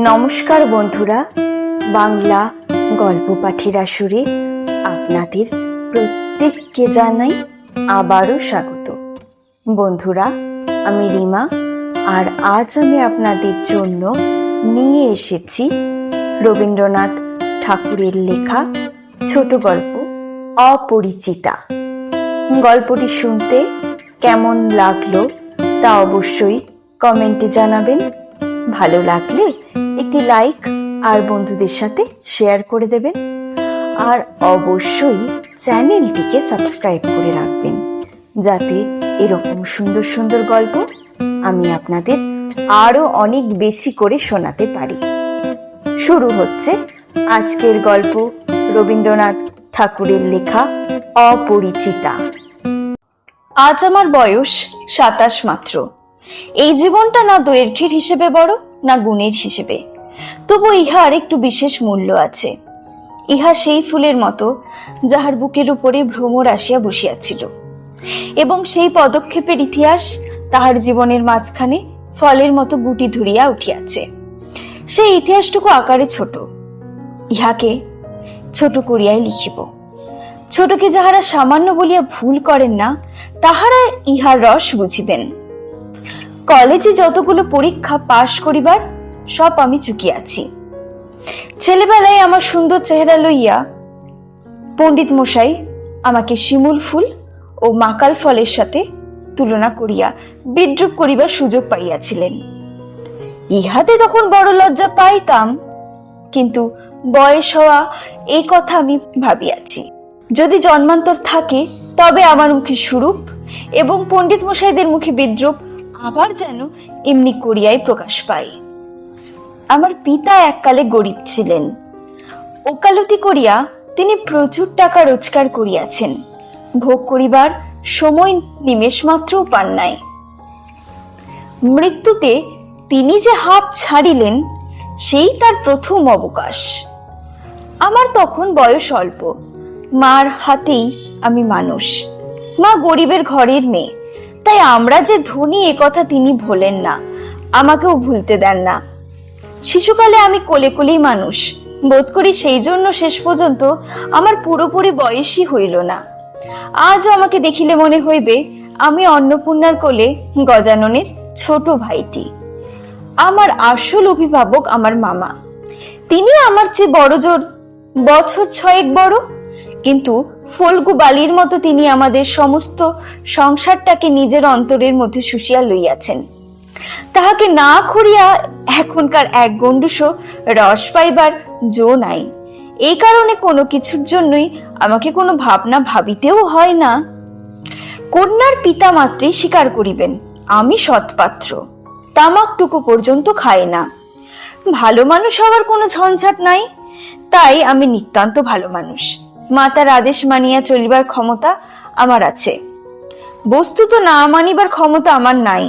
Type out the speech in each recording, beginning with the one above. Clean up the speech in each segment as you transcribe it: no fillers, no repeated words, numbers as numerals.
নমস্কার বন্ধুরা, বাংলা গল্প পাঠের আসরে আপনাদের প্রত্যেককে জানাই আবারও স্বাগত। বন্ধুরা, আমি রিমা, আর আজ আমি আপনাদের জন্য নিয়ে এসেছি রবীন্দ্রনাথ ঠাকুরের লেখা ছোট গল্প অপরিচিতা। গল্পটি শুনতে কেমন লাগলো তা অবশ্যই কমেন্টে জানাবেন। ভালো লাগলে একটি লাইক আর বন্ধুদের সাথে শেয়ার করে দেবেন, আর অবশ্যই চ্যানেলটিকে সাবস্ক্রাইব করে রাখবেন, যাতে এরকম সুন্দর সুন্দর গল্প আমি আপনাদের আরো অনেক বেশি করে শোনাতে পারি। শুরু হচ্ছে আজকের গল্প, রবীন্দ্রনাথ ঠাকুরের লেখা অপরিচিতা। আজ আমার বয়স 27 মাত্র। এই জীবনটা না দৈর্ঘ্যের হিসেবে বড়, না গুণের হিসেবে, তবু ইহার একটু বিশেষ মূল্য আছে। ইহা সেই ফুলের মতো যাহার বুকের উপরে ভ্রমর আসিয়া বসিয়াছিল, এবং সেই পদক্ষেপের ইতিহাস তাহার জীবনের মাঝখানে ফলের মতো গুটি ধরিয়া উঠিয়াছে। সেই ইতিহাসটুকু আকারে ছোট, ইহাকে ছোট করিয়াই লিখিব। ছোটকে যাহারা সামান্য বলিয়া ভুল করেন না, তাহারা ইহার রস বুঝিবেন। কলেজে যতগুলো পরীক্ষা পাশ করিবার সব আমি চুকিয়াছি। ছেলেবেলায় আমার সুন্দর চেহারা লইয়া পণ্ডিত মশাই আমাকে শিমুল ফুল ও মাকাল ফলের সাথে তুলনা করিয়া বিদ্রুপ করিবার সুযোগ পাইয়াছিলেন। ইহাতে তখন বড় লজ্জা পাইতাম, কিন্তু বয়স হওয়া এই কথা আমি ভাবিয়াছি। যদি জন্মান্তর থাকে তবে আমার মুখে সুরূপ এবং পণ্ডিত মশাইদের মুখে বিদ্রুপ আবার যেন এমনি করিয়াই প্রকাশ পায়। আমার পিতা এককালে গরিব ছিলেন। ওকালতি করিয়া তিনি প্রচুর টাকা রোজগার করিয়াছেন, ভোগ করিবার সময় নিমেষ মাত্রও পান নাই। মৃত্যুতে তিনি যে হাঁপ ছাড়িলেন, সেই তার প্রথম অবকাশ। আমার তখন বয়স অল্প, মার হাতেই আমি মানুষ। মা গরিবের ঘরের মেয়ে, তাই আমরা যে ধনী এ কথা তিনি ভোলেন না, আমাকেও ভুলতে দেন না। শিশুকালে আমি কোলে কোলেই মানুষ বোধ করি, সেই জন্য শেষ পর্যন্ত আমার পুরোপুরি বয়সই হইল না। আজও আমাকে দেখিলে মনে হইবে আমি অন্নপূর্ণার কোলে গজাননের ছোট ভাইটি। আমার আসল অভিভাবক আমার মামা। তিনি আমার চেয়ে বড় জোর বছর 6 বড়, কিন্তু ফল্গু বালির মতো তিনি আমাদের সমস্ত সংসারটাকে নিজের অন্তরের মধ্যে শুষিয়া লইয়াছেন। তাহাকে না খুঁড়িয়া এখনকার এক গণ্ডুষও রস পাইবার জো নাই। এই কারণে কোনো কিছুর জন্যই আমাকে কোনো ভাবনা ভাবিতেও হয় না। কন্যার পিতা মাত্রই স্বীকার করিবেন আমি সৎপাত্র, তামাকটুকু পর্যন্ত খায় না। ভালো মানুষ হওয়ার কোনো ঝঞ্ঝাট নাই, তাই আমি নিতান্ত ভালো মানুষ। মাতার আদেশ মানিয়া চলিবার ক্ষমতা আমার আছে, বস্তুত না মানিবার ক্ষমতা আমার নাই।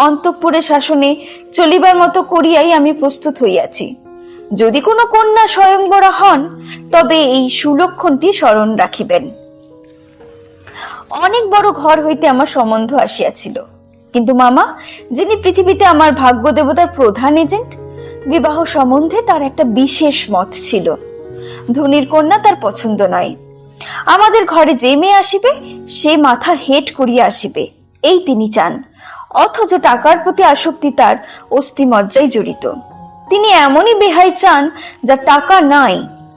অন্তঃপুরে শাসনে চলিবার মতো করিয়াই আমি প্রস্তুত হইয়াছি। যদি কোনো কন্যা স্বয়ংবরা হন, তবে এই সুলক্ষণটি স্মরণ রাখিবেন। অনেক বড় ঘর হইতে আমার সম্বন্ধ আসিয়াছিল, কিন্তু মামা, যিনি পৃথিবীতে আমার ভাগ্য দেবতার প্রধান এজেন্ট, বিবাহ সম্বন্ধে তার একটা বিশেষ মত ছিল। ধনীর কন্যা তার পছন্দ নয়। আমাদের ঘরে যে মেয়ে আসিবে সে মাথা হেট করিয়া আসিবে, এই তিনি চান। অথচ টাকার প্রতি আসক্তি তার অস্থিমজ্জায় জড়িত। তিনি এমনই বেহাই চান যার টাকা নাই,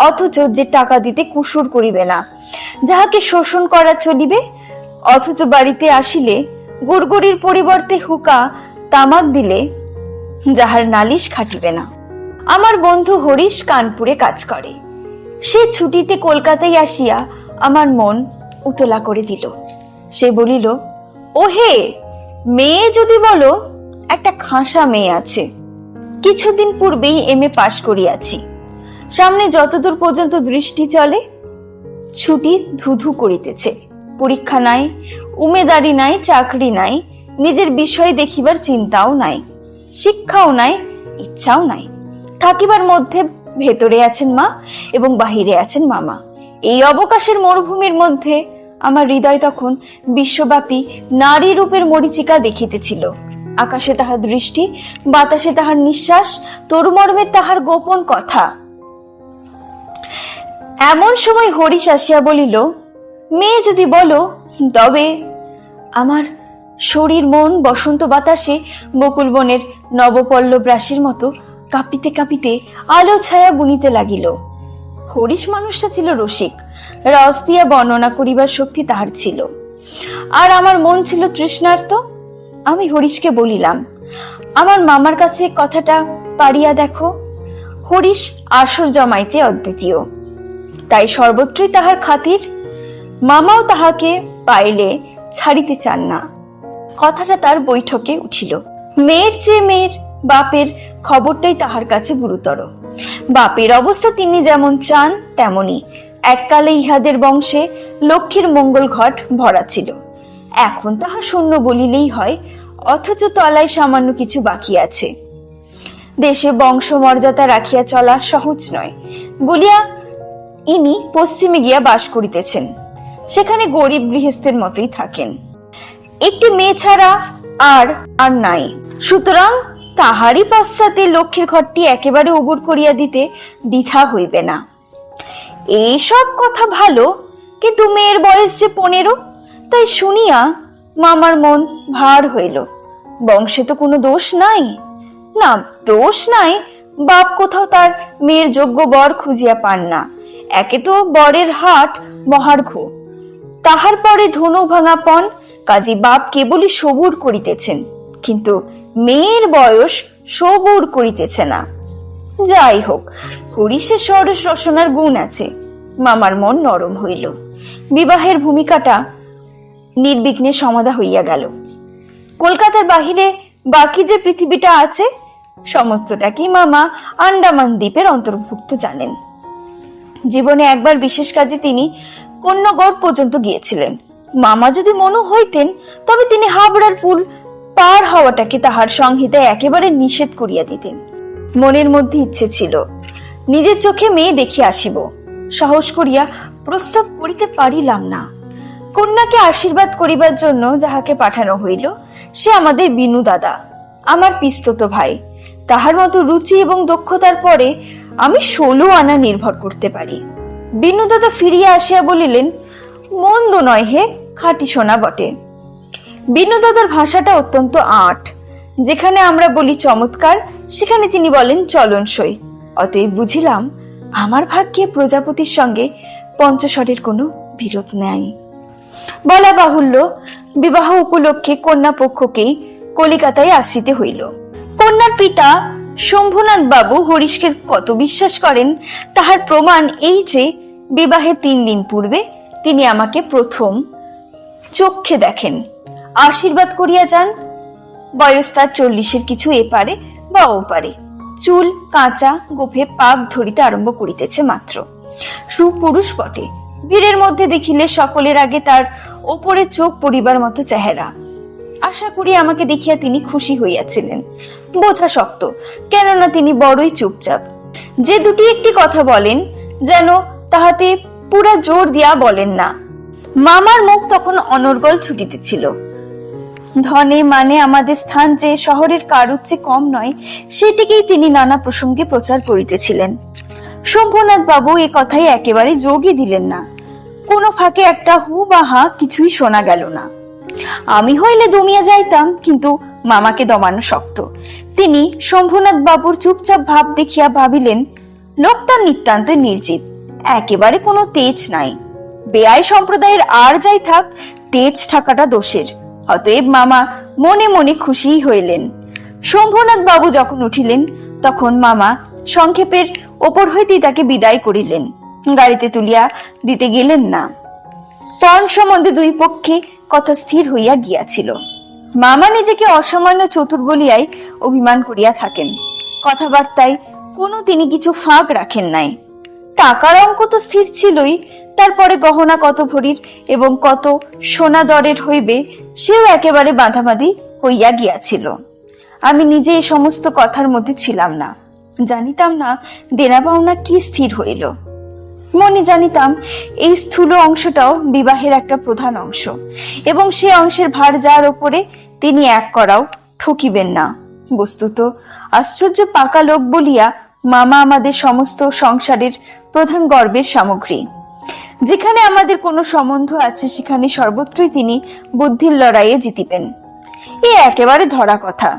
অথচ যে টাকা দিতে কুসুর করিবে না, যাহাকে শোষণ করা চলিবে, অথচ বাড়িতে আসিলে গুড়গুড়ির পরিবর্তে হুকা তামাক দিলে যাহার নালিশ খাটিবে না। আমার বন্ধু হরিশ কানপুরে কাজ করে। সে ছুটিতে কলকাতায় আসিয়া আমার মন উতলা করে দিল। সে বলিল, ও হে, মেয়ে যদি বলো, একটা খাসা মেয়ে আছে। কিছুদিন পূর্বেই MA পাশ করিয়াছি। সামনে যতদূর পর্যন্ত দৃষ্টি চলে ছুটি ধুধু করিতেছে। পরীক্ষা নাই, উমেদারি নাই, চাকরি নাই, নিজের বিষয় দেখিবার চিন্তাও নাই, শিক্ষাও নাই, ইচ্ছাও নাই। থাকিবার মধ্যে ভেতরে আছেন মা এবং বাহিরে আছেন মামা। এই অবকাশের মরুভূমির মধ্যে আমার হৃদয় তখন বিশ্বব্যাপী নারী রূপের মরীচিকা দেখিতেছিল। আকাশে তাহার দৃষ্টি, বাতাসে তাহার নিঃশ্বাস, তরুমর্মের তাহার গোপন কথা। এমন সময় হরিশ আসিয়া বলিল, মেয়ে যদি বলো তবে। আমার শরীর মন বসন্ত বাতাসে বকুল বনের নবপল্লব রাশির মতো কাঁপিতে কাঁপিতে আলো ছায়া বুনিতে লাগিল। হরিশ মানুষটা ছিল রসিক, রস দিয়া বর্ণনা করিবার শক্তি তাহার ছিল, আর আমার মন ছিল তৃষ্ণার্ত। আমি হরিশকে বলিলাম, আমার মামার কাছে কথাটা পারিয়া দেখো। হরিশ আসর জমাইতে অদ্বিতীয়, তাই সর্বত্রই তাহার খাতির। মামাও তাহাকে পাইলে ছাড়িতে চান না। কথাটা তার বৈঠকে উঠিল। মেয়ের চেয়ে মেয়ের বাপের খবরটাই তাহার কাছে গুরুতর। বাপের অবস্থা তিনি যেমন চান তেমনি। এককালে ইহাদের বংশে লক্ষ্মীর মঙ্গল ঘট ভরা ছিল, এখন তাহা শূন্য বলিলেই হয়, অথচ তলায় সামান্য কিছু বাকি আছে। দেশে বংশ মর্যাদা রাখিয়া চলা সহজ নয় বলিয়া ইনি পশ্চিমে গিয়া বাস করিতেছেন, সেখানে গরিব গৃহস্থের মতোই থাকেন। একটি মেয়ে ছাড়া আর আর নাই, সুতরাং তাহারই পশ্চাতে লক্ষ্মীর ঘরটি একেবারে উবুর করিয়া দিতে দ্বিধা হইবে না। এইসব কথা ভালো, কিন্তু মেয়ের বয়স যে 15, তাই শুনিয়া মামার মন ভার হইল। বংশে তো কোনো দোষ নাই। না, দোষ নাই, বাপ কোথাও তার মেয়ের যোগ্য বর খুঁজিয়া পান না। একে তো বরের হাট মহার্ঘ, তাহার পরে ধনু ভাঙা পণ, কাজী বাপ কেবলই সবুর করিতেছেন, কিন্তু মেয়ের বয়স সবুর করিতেছে না। যাই হোক, হরিশের সরস রসনার গুণ আছে। মামার মন নরম হইল। বিবাহের ভূমিকাটা নির্বিঘ্নে সমাধা হইয়া গেল। কলকাতার বাহিরে বাকি যে পৃথিবীটা আছে, সমস্তটাকেই মামা আন্দামান দ্বীপের অন্তর্ভুক্ত জানেন। জীবনে একবার বিশেষ কাজে তিনি কন্যাগড় পর্যন্ত গিয়েছিলেন। মামা যদি মনু হইতেন, তবে তিনি হাবড়ার পুল পার হওয়াটাকে তাহার সংহিতায় একেবারে নিষেধ করিয়া দিতেন। মনের মধ্যে ইচ্ছে ছিল, নিজের চোখে মেয়ে দেখিয়া আসিব। সাহস করিয়া প্রস্তাব করিতে পারিলাম না। কন্যাকে আশীর্বাদ করিবার জন্য যাহাকে পাঠানো হইল, সে আমাদের বিনু দাদা, আমার পিস্তত ভাই। তাহার মতো রুচি এবং দক্ষতার পরে আমি 16 আনা নির্ভর করতে পারি। বিনু দাদা ফিরিয়া আসিয়া বলিলেন, মন্দ নয় হে, খাঁটি সোনা বটে। বিনু দাদার ভাষাটা অত্যন্ত আঁট। যেখানে আমরা বলি চমৎকার, সেখানে তিনি বলেন চলনসই। অতএব বুঝিলাম, আমার ভাগ্যে প্রজাপতির সঙ্গে পঞ্চস্বরের কোনো বিরোধ নাই। বলা বাহুল্য, বিবাহ উপলক্ষে কন্যা পক্ষকেই কলিকাতায় আসিতে হইল। কন্যার পিতা শম্ভুনাথ বাবু হরিশকে কত বিশ্বাস করেন তাহার প্রমাণ এই যে, বিবাহের 3 দিন পূর্বে তিনি আমাকে প্রথম চক্ষে দেখেন, আশীর্বাদ করিয়া যান। বয়স তার 40-এর কিছু এপারে বা ওপারে। চুল কাঁচা, গোফে পাক ধরিতে আরম্ভ করিতেছে মাত্র। সুপুরুষ বটে। ভিড়ের মধ্যে দেখিলে সকলের আগে তার ওপরে চোখ পড়িবার মতো চেহারা। আশা করি আমাকে দেখিয়া তিনি খুশি হইয়াছিলেন। বোঝা শক্ত, কেননা তিনি বড়ই চুপচাপ। যে দুটি একটি কথা বলেন, যেন তাহাতে পুরা জোর দিয়া বলেন না। মামার মুখ তখন অনর্গল ছুটিতেছিল। ধনে মানে আমাদের স্থান যে শহরের কারুর চেয়ে কম নয়, সেটিকেই তিনি নানা প্রসঙ্গে প্রচার করিতেছিলেন। শম্ভুনাথ বাবু এ কথাই একেবারে যোগই দিলেন না। কোনো ফাঁকে একটা হু বা হা কিছুই শোনা গেল না। আমি হইলে দমিয়া যাইতাম, কিন্তু মামাকে দমানো শক্ত। তিনি শম্ভুনাথ বাবুর চুপচাপ ভাব দেখিয়া ভাবিলেন, লোকটা নিতান্ত নির্জীব, একেবারে কোনো তেজ নাই। বেয়াই সম্প্রদায়ের আর যাই থাক, তেজ থাকাটা দোষের। অতএব মামা মনে মনে খুশি হইলেন। শম্ভুনাথ বাবু যখন উঠিলেন, তখন মামা সংক্ষেপের ওপর হইতেই তাকে বিদায় করিলেন। গাড়িতে তুলিয়া দিতে গেলেন না। পণ সম্বন্ধে দুই পক্ষে কথা স্থির হইয়া গিয়াছিল। মামা নিজেকে অসামান্য চতুর বলিয়াই অভিমান করিয়া থাকেন। কথাবার্তায় কোনো তিনি কিছু ফাঁক রাখেন নাই। টাকার অঙ্ক তো স্থির ছিলই, তারপরে গহনা কত ভরির এবং কত সোনা দরের হইবে, সেও একেবারে বাঁধাবাঁধি হইয়া গিয়াছিল। আমি নিজে এই সমস্ত কথার মধ্যে ছিলাম না, জানিতাম না দেনা পাওনা কি স্থির হইল। মনে জানিতাম এই স্থূল অংশটাও বিবাহের একটা প্রধান অংশ, এবং সে অংশের ভার যার ওপরে তিনি এক করাও ঠকিবেন না। বস্তুত আশ্চর্য পাকা লোক বলিয়া মামা আমাদের সমস্ত সংসারের প্রধান গর্বের সামগ্রী। যেখানে আমাদের কোনো সম্বন্ধ আছে সেখানে সর্বত্রই তিনি বুদ্ধির লড়াইয়ে জিতিবেন, এ একেবারে ধরা কথা।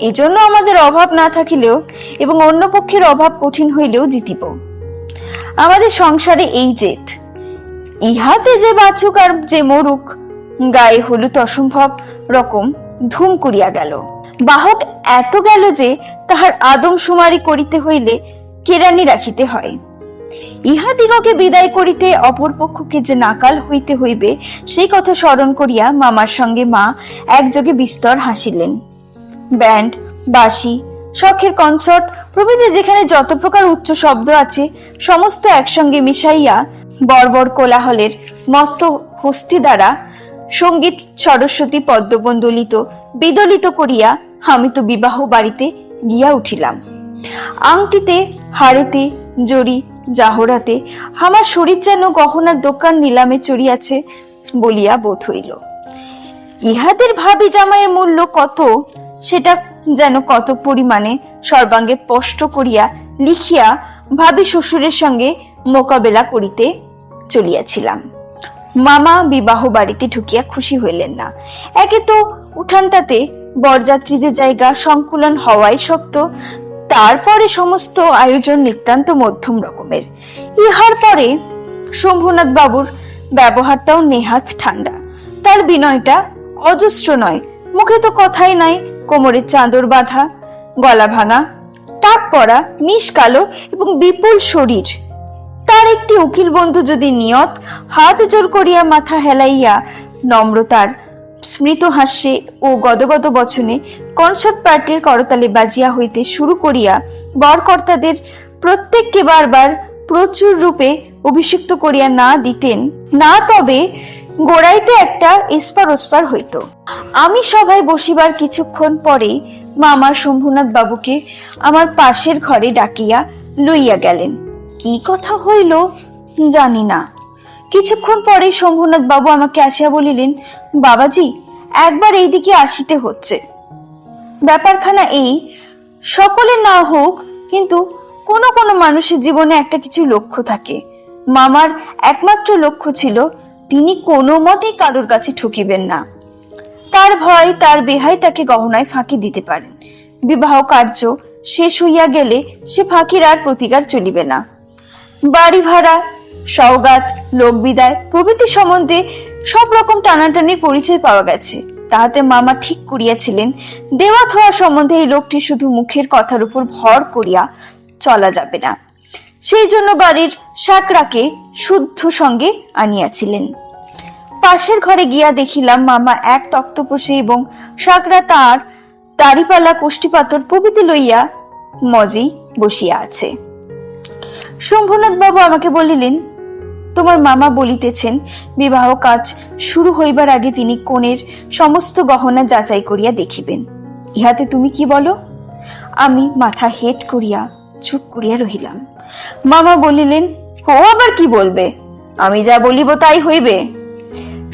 এজন্য আমাদের অভাব না থাকিলেও এবং অন্য পক্ষের অভাব কঠিন হইলেও জিতিব। আমাদের সংসারে এই জেদ, ইহাতে যে বাছুক আর যে মরুক, গায়ে হলুদ অসম্ভব রকম ধুম করিয়া গেল। বাহক এত গেল যে তাহার আদমশুমারি করিতে হইলে কেরানি রাখিতে হয়। ইহাদিগকে বিদায় করিতে অপর পক্ষকে যে নাকাল হইতে হইবে সেই কথা স্মরণ করিয়া মামার সঙ্গে মা একযোগে বিস্তর হাসিলেন। ব্যান্ড, বাঁশি, শখের কনসার্ট প্রভৃতি যেখানে যত প্রকার উচ্চ শব্দ আছে সমস্ত একসঙ্গে মিশাইয়া বর্বর কোলাহলের মত্ত হস্তি দ্বারা সঙ্গীত সরস্বতী পদ্মবন্দলিত বিদলিত করিয়া আমি তো বিবাহ বাড়িতে গিয়া উঠিলাম। আংটিতে, হাড়েতে, জড়ি, জাহরাতে আমার শরীর যেন গহনার দোকান নিলামে চড়িয়াছে বলিয়া বোধ হইল। ইহাদের ভাবি জামাইয়ের মূল্য কত সেটা যেন কত পরিমাণে সর্বাঙ্গে স্পষ্ট করিয়া লিখিয়া ভাবি শ্বশুরের সঙ্গে মোকাবেলা করিতে চলিয়াছিলাম। মামা বিবাহ বাড়িতে ঢুকিয়া খুশি হইলেন না। একে তো উঠানটাতে বরযাত্রীদের জায়গা সংকুলন হওয়াই শক্ত, তারপরে সমস্ত আয়োজন নিতান্ত মধ্যম রকমের। ইহার পরে শম্ভুনাথ বাবুর ব্যবহারটাও নেহাত ঠান্ডা, তার বিনয়টা অজস্র নয়, মুখে তো কথাই নাই, কোমরে চাদর বাঁধা, গলা ভাঙা, টাক পরা, মিশ কালো এবং বিপুল শরীর। তার একটি উকিল বন্ধু যদি নিয়ত হাত জোর করিয়া মাথা হেলাইয়া নম্রতার স্মৃত হাস্যে ও গদগদ বচনে কনসার্ট পার্টির করতালে বাজিয়া হইতে শুরু করিয়া বরকর্তাদের প্রত্যেককে বারবার প্রচুর রূপে অভিষিক্ত করিয়া না দিতেন না, তবে গোড়াইতে একটা এসপার ওসপার হইত। আমি সভায় বসিবার কিছুক্ষণ পরে মামা শম্ভুনাথ বাবুকে আমার পাশের ঘরে ডাকিয়া লইয়া গেলেন। কি কথা হইল জানি না। কিছুক্ষণ পরে শম্ভুনাথ বাবু আমাকে আসিয়া বলিলেন, বাবাজি, একবার এইদিকে আসিতে হচ্ছে। ব্যাপারখানা এই, সকলের না হোক কিন্তু কোনো কোনো মানুষের জীবনে একটা কিছু লক্ষ্য থাকে। মামার একমাত্র লক্ষ্য ছিল তিনি কোনো মতেই কারোর কাছে ঠকিবেন না। তার ভয় তার বেহাই তাকে গহনায় ফাঁকি দিতে পারেন। বিবাহ কার্য শেষ হইয়া গেলে সে ফাঁকির আর প্রতিকার চলিবে না। বাড়ি ভাড়া, সওগাত, লোক বিদায় প্রভৃতি সম্বন্ধে সব রকম টানাটানির পরিচয় পাওয়া গেছে। তাহাতে মামা ঠিক করিয়াছিলেন দেওয়া থোয়া সম্বন্ধে এই লোকটি শুধু মুখের কথার উপর ভর করিয়া চলা যাবে না। সেই জন্য বাড়ির সাকরাকে শুদ্ধ সঙ্গে আনিয়াছিলেন। পাশের ঘরে গিয়া দেখিলাম মামা এক তক্তপোষে এবং সাকরা তার দাড়িপালা, কোষ্ঠীপাতর প্রভৃতি লইয়া মজেই বসিয়া আছে। শম্ভুনাথ বাবু আমাকে বলিলেন, তোমার মামা বলিতেছেন বিবাহ কাজ শুরু হইবার আগে তিনি কনের সমস্ত গহনা যাচাই করিয়া দেখিবেন। ইহাতে তুমি কি বলো? আমি মাথা হেট করিয়া চুপ করিয়া রহিলাম। মামা বলিলেন, ও আবার কি বলবে? আমি যা বলিব তাই হইবে।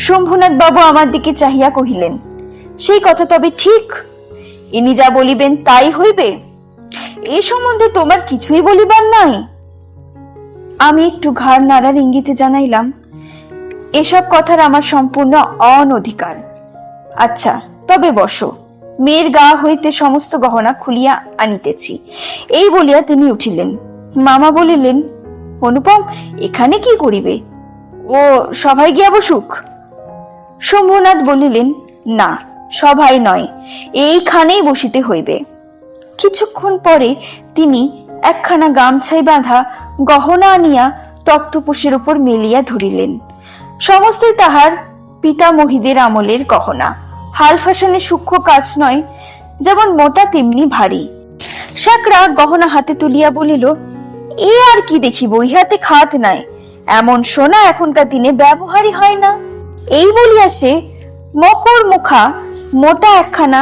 শম্ভুনাথ বাবু আমার দিকে চাহিয়া কহিলেন, সেই কথা তবে ঠিক? ইনি যা বলিবেন তাই হইবে? এ সম্বন্ধে তোমার কিছুই বলিবার নাই? আমি একটু ঘাড় নাড়ার ইঙ্গিতে জানাইলাম, এসব কথার আমার সম্পূর্ণ অনধিকার। আচ্ছা, তবে বসো, মেয়ের গা হইতে সমস্ত গহনা খুলিয়া আনিতেছি। এই বলিয়া তিনি উঠিলেন। মামা বলিলেন, অনুপম, এখানে কি করিবে? ও সভায় গিয়া বসুক। শম্ভুনাথ বলিলেন, না, সভায় নয়, এইখানেই বসিতে হইবে। কিছুক্ষণ পরে তিনি একখানা গামছাই বাঁধা গহনা আনিয়া তক্তপোষের উপর মেলিয়া ধরিলেন। সমস্তই তাহার পিতামহীদের আমলের গহনা, হাল ফ্যাশনের সূক্ষ্ম কাজ নয়, যেমন মোটা তেমনি ভারী। সাকরা গহনা হাতে তুলিয়া বলিল, এ আর কি দেখিব, ইহাতে খাত নাই, এমন সোনা এখনকার দিনে ব্যবহারই হয় না। এই বলিয়া সে মকর মুখা মোটা একখানা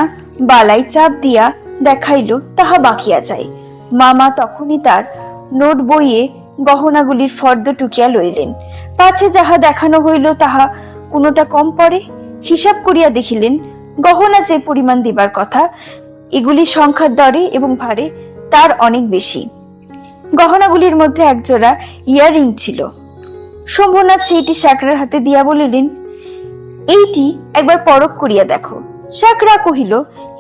বালাই চাপ দিয়া দেখাইল তাহা বাকিয়া যায়। মামা তখনই তার নোট বইয়ে গহনাগুলির ফর্দ টুকিয়া লইলেন। পাছে যাহা দেখানো হইল তাহা কোনোটা কম পড়ে। হিসাব করিয়া দেখিলেন গহনা যে পরিমাণ দিবার কথা এগুলি সংখ্যার দরে এবং ভারে তার অনেক বেশি। গহনাগুলির মধ্যে একজোড়া ইয়াররিং ছিল। শম্ভুনাথ সেইটি সাকরার হাতে দিয়া বলিলেন, এইটি একবার পরখ করিয়া দেখো। সাকরা কহিল,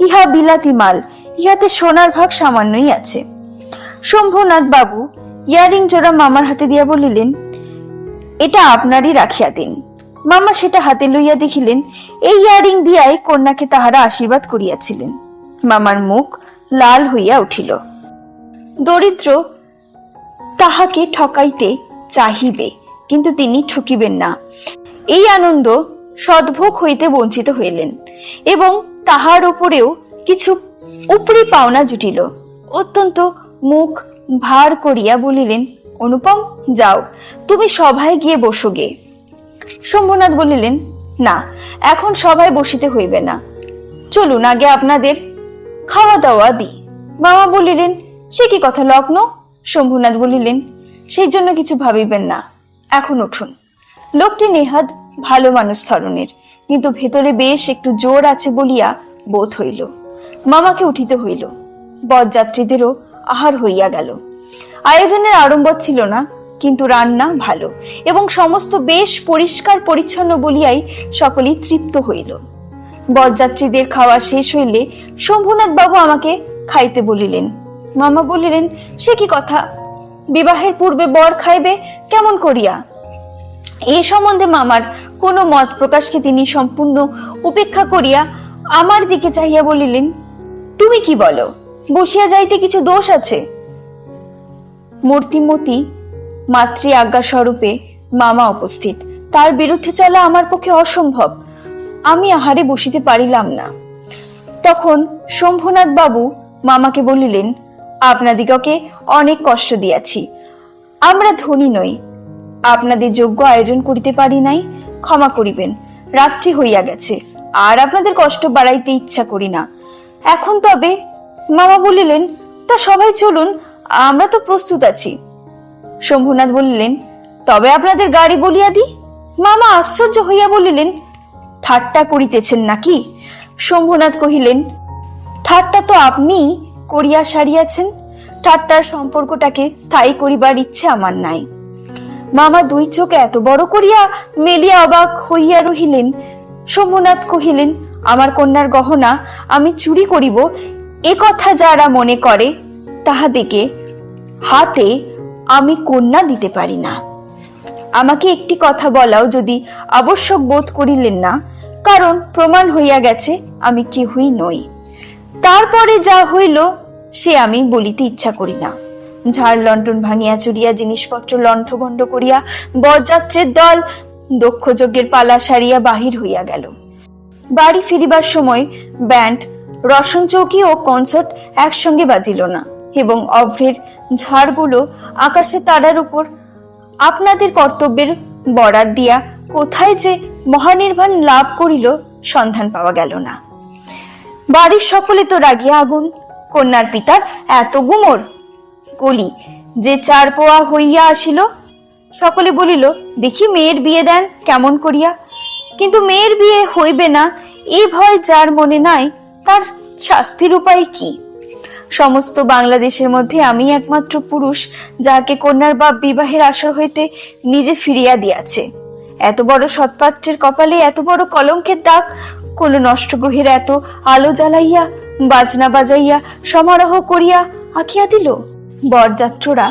ইহা বিলাতি মাল, ইহাতে সোনার ভাগ সামান্যই আছে। শম্ভুনাথ বাবু ইয়াররিং জোড়া মামার হাতে দিয়া বলিলেন, এটা আপনারই রাখিয়া দিন। মামা সেটা হাতে লইয়া দেখিলেন এই ইয়াররিং দিয়াই কন্যাকে তাহারা আশীর্বাদ করিয়াছিলেন। মামার মুখ লাল হইয়া উঠিল। দরিদ্র তাহাকে ঠকাইতে চাহিবে, কিন্তু তিনি ঠকিবেন না, এই আনন্দ সদ্ভোগ হইতে বঞ্চিত হইলেন এবং তাহার উপরেও কিছু উপরি পাওনা জুটিল। অত্যন্ত মুখ ভার করিয়া বলিলেন, অনুপম, যাও, তুমি সভায় গিয়ে বসো গে। শম্ভুনাথ বলিলেন, না, এখন সভায় বসিতে হইবে না, চলুন আগে আপনাদের খাওয়া দাওয়া দিই। মামা বলিলেন, সে কি কথা লগ্ন? শম্ভুনাথ বলিলেন, সেই জন্য কিছু ভাবিবেন না, এখন উঠুন। লোকটি নেহাত ভালো মানুষ ধরনের, কিন্তু ভেতরে বেশ একটু জোর আছে বলিয়া বোধ হইল। মামাকে উঠিতে হইল। বরযাত্রীদেরও আহার হইয়া গেল। আয়োজনের আড়ম্বর ছিল না, কিন্তু রান্না ভালো এবং সমস্ত বেশ পরিষ্কার পরিচ্ছন্ন বলিয়াই সকলেই তৃপ্ত হইল। বরযাত্রীদের খাওয়া শেষ হইলে শম্ভুনাথ বাবু আমাকে খাইতে বলিলেন। মামা বলিলেন, সে কি কথা, বিবাহের পূর্বে বর খাইবে কেমন করিয়া? এই সম্বন্ধে মামার কোনো মত প্রকাশকে তিনি সম্পূর্ণ উপেক্ষা করিয়া আমার দিকে চাহিয়া বলিলেন, তুমি কি বলো, বসিয়া যাইতে কিছু দোষ আছে? মূর্তিমতী মাতৃ আজ্ঞা স্বরূপে মামা উপস্থিত, তার বিরুদ্ধে চলা আমার পক্ষে অসম্ভব। আমি আহারে বসিতে পারিলাম না। তখন শম্ভুনাথ বাবু মামাকে বলিলেন, আপনাদিগকে অনেক কষ্ট দিয়াছি, আমরা ধনী নই, আপনাদের যোগ্য আয়োজন করিতে পারি নাই, ক্ষমা করিবেন। রাত্রি হইয়া গেছে, আর আপনাদের কষ্ট বাড়াইতে ইচ্ছা করি না। এখন তবে? মামা বলিলেন, তা সবাই চলুন, আমরা তো প্রস্তুত আছি। শম্ভুনাথ বলিলেন, তবে আপনাদের গাড়ি বলিয়া দি। মামা আশ্চর্য হইয়া বলিলেন, ঠাট্টা করিতেছেন নাকি? শম্ভুনাথ কহিলেন, ঠাট্টা তো আপনি করিয়া সারিয়াছেন, ঠাট্টার সম্পর্কটাকে স্থায়ী করিবার ইচ্ছে আমার নাই। মামা দুই চোখ এত বড় করিয়া মেলিয়া অবাক হইয়া রহিলেন। শম্ভুনাথ কহিলেন, আমার কন্যার গহনা আমি চুরি করিব এ কথা যারা মনে করে, তাহাদিকে হাতে আমি কন্যা দিতে পারি না। আমাকে একটি কথা বলাও যদি আবশ্যক বোধ করিলেন না, কারণ প্রমাণ হইয়া গেছে আমি কেহই নই। তারপরে যা হইল সে আমি বলিতে ইচ্ছা করি না। ঝাড় লণ্ঠন ভাঙিয়া চুরিয়া জিনিসপত্র লণ্ঠভণ্ড করিয়া বরযাত্রীর দল দক্ষযজ্ঞের পালা সারিয়া বাহির হইয়া গেল। বাড়ি ফিরিবার সময় ব্যান্ড, রসন চৌকি ও কনসার্ট একসঙ্গে বাজিল না এবং অভ্রের ঝাড়গুলো আকাশে তারার উপর আপনাদের কর্তব্যের বরাত দিয়া কোথায় যে মহানির্বাণ লাভ করিল সন্ধান পাওয়া গেল না। বাড়ির সকলে তো রাগিয়া আগুন। কন্যার পিতার এত গুমর, কলি যে 4 পোয়া হইয়া আসিল। সকলে বলিল, দেখি মেয়ের বিয়ে দেন কেমন করিয়া। কিন্তু মেয়ের বিয়ে হইবে না এই ভয় যার মনে নাই, তার শাস্তির উপায় কি? সমস্ত বাংলাদেশের মধ্যে আমি একমাত্র পুরুষ যাকে কন্যার বাপ বিবাহের আসর হইতে নিজে ফিরিয়া দিয়াছে। এত বড় সৎপাত্রের কপালে এত বড় কলঙ্কের দাগ কোন নষ্ট গ্রহের এত আলো জ্বালাইয়া বাজনা বাজাইয়া সমারোহ করিয়া আঁকিয়া দিল। বরযাত্ররা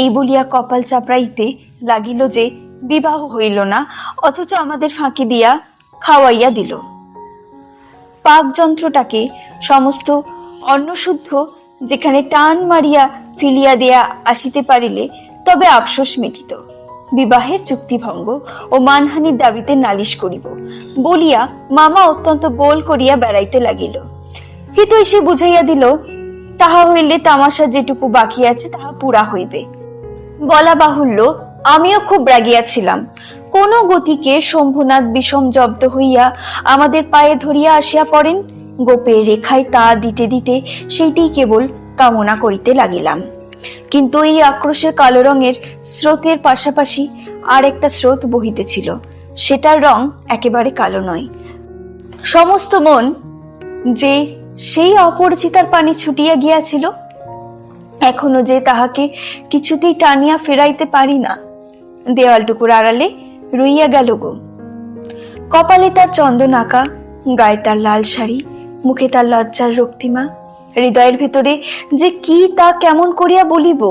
এই বলিয়া কপাল চাপড়াইতে লাগিল যে বিবাহ হইল না, অথচ আমাদের ফাঁকি দিয়া খাওয়াইয়া দিল। পাক যন্ত্রটাকে সমস্ত অন্নশুদ্ধ যেখানে টান মারিয়া ফিলিয়া দেয়া আসিতে পারিলে তবে আফসোস মিটিত। বিবাহের চুক্তিভঙ্গ ও মানহানির দাবিতে নালিশ করিব বলিয়া মামা অত্যন্ত গোল করিয়া বেড়াইতে লাগিল। হিতৈষী বুঝাইয়া দিল, তাহা হইলে তামাশা যেটুকু বাকি আছে তাহা পুরা হইবে। বলা বাহুল্য, আমিও খুব রাগিয়াছিলাম। কোন গতিকে শম্ভুনাথ বিষম জব্দ হইয়া আমাদের পায়ে ধরিয়া আসিয়া পড়েন। গোপের রেখায় তা দিতে দিতে সেইটিই কেবল কামনা করিতে লাগিলাম। কিন্তু এই আক্রোশের কালো রঙের স্রোতের পাশাপাশি আর একটা স্রোত বহিতেছিল, সেটার রং একেবারে কালো নয়। সমস্ত মন যে সেই অপরিচিতার পানি ছুটিয়া গিয়াছিল, এখনো যে তাহাকে কিছুতেই টানিয়া ফেরাইতে পারি না। দেওয়ালটুকুর আড়ালে রইয়া গেল গো। কপালে তার চন্দন আঁকা, গায়ে তার লাল শাড়ি, মুখে তার লজ্জার রক্তিমা, হৃদয়ের ভেতরে যে কি তা কেমন করিয়া বলিব।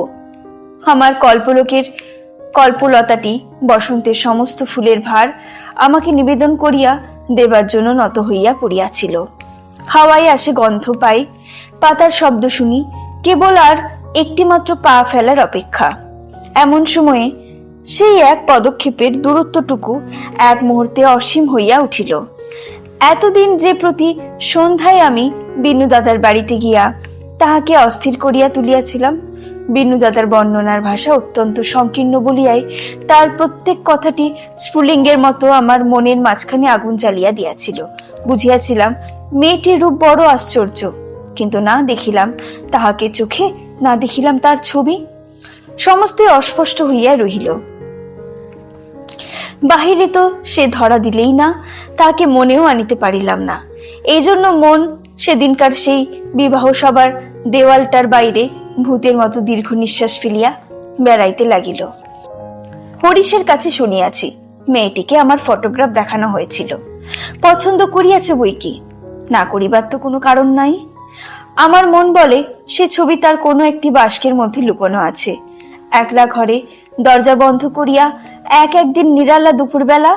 আমার কল্পলোকের কল্পলতাটি বসন্তের সমস্ত ফুলের ভার আমাকে নিবেদন করিয়া দেবার জন্য নত হইয়া পড়িয়াছিল। হাওয়ায় আসে গন্ধ পাই, পাতার শব্দ শুনি, কেবল আর একটি মাত্র পা ফেলার অপেক্ষা। এমন সময়ে সেই এক পদক্ষেপের দূরত্বটুকু এক মুহূর্তে অসীম হইয়া উঠিল। এতদিন যে প্রতি সন্ধ্যায় আমি বিনু দাদার বাড়িতে গিয়া তাহাকে অস্থির করিয়া তুলিয়াছিলাম, বিনু দাদার বর্ণনার ভাষা অত্যন্ত সংকীর্ণ বলিয়াই তার প্রত্যেক কথাটি স্ফুলিঙ্গের মতো আমার মনের মাঝখানে আগুন জ্বালিয়া দিয়াছিল। বুঝিয়াছিলাম মেয়েটির রূপ বড় আশ্চর্য, কিন্তু না দেখিলাম তাহাকে চোখে, না দেখিলাম তার ছবি, সমস্তই অস্পষ্ট হইয়া রহিল। বাহিরে তো সে ধরা দিলেই না, তাকে মনেও আনিতে পারিলাম না। এই জন্য মন সেদিনকার সেই বিবাহ সভার দেওয়ালটার বাইরে ভূতের মতো দীর্ঘ নিঃশ্বাস ফেলিয়া বেড়াইতে লাগিল। হরিশের কাছে শুনিয়াছি মেয়েটিকে আমার ফটোগ্রাফ দেখানো হয়েছিল, পছন্দ করিয়াছে বই কি, না করিবার তো কোনো কারণ নাই। আমার মন বলে সে ছবি তার কোনো একটি বাস্কের মধ্যে লুকোনো আছে। একলা ঘরে দরজা বন্ধ করিয়া একদিন নিরালা দুপুরবেলা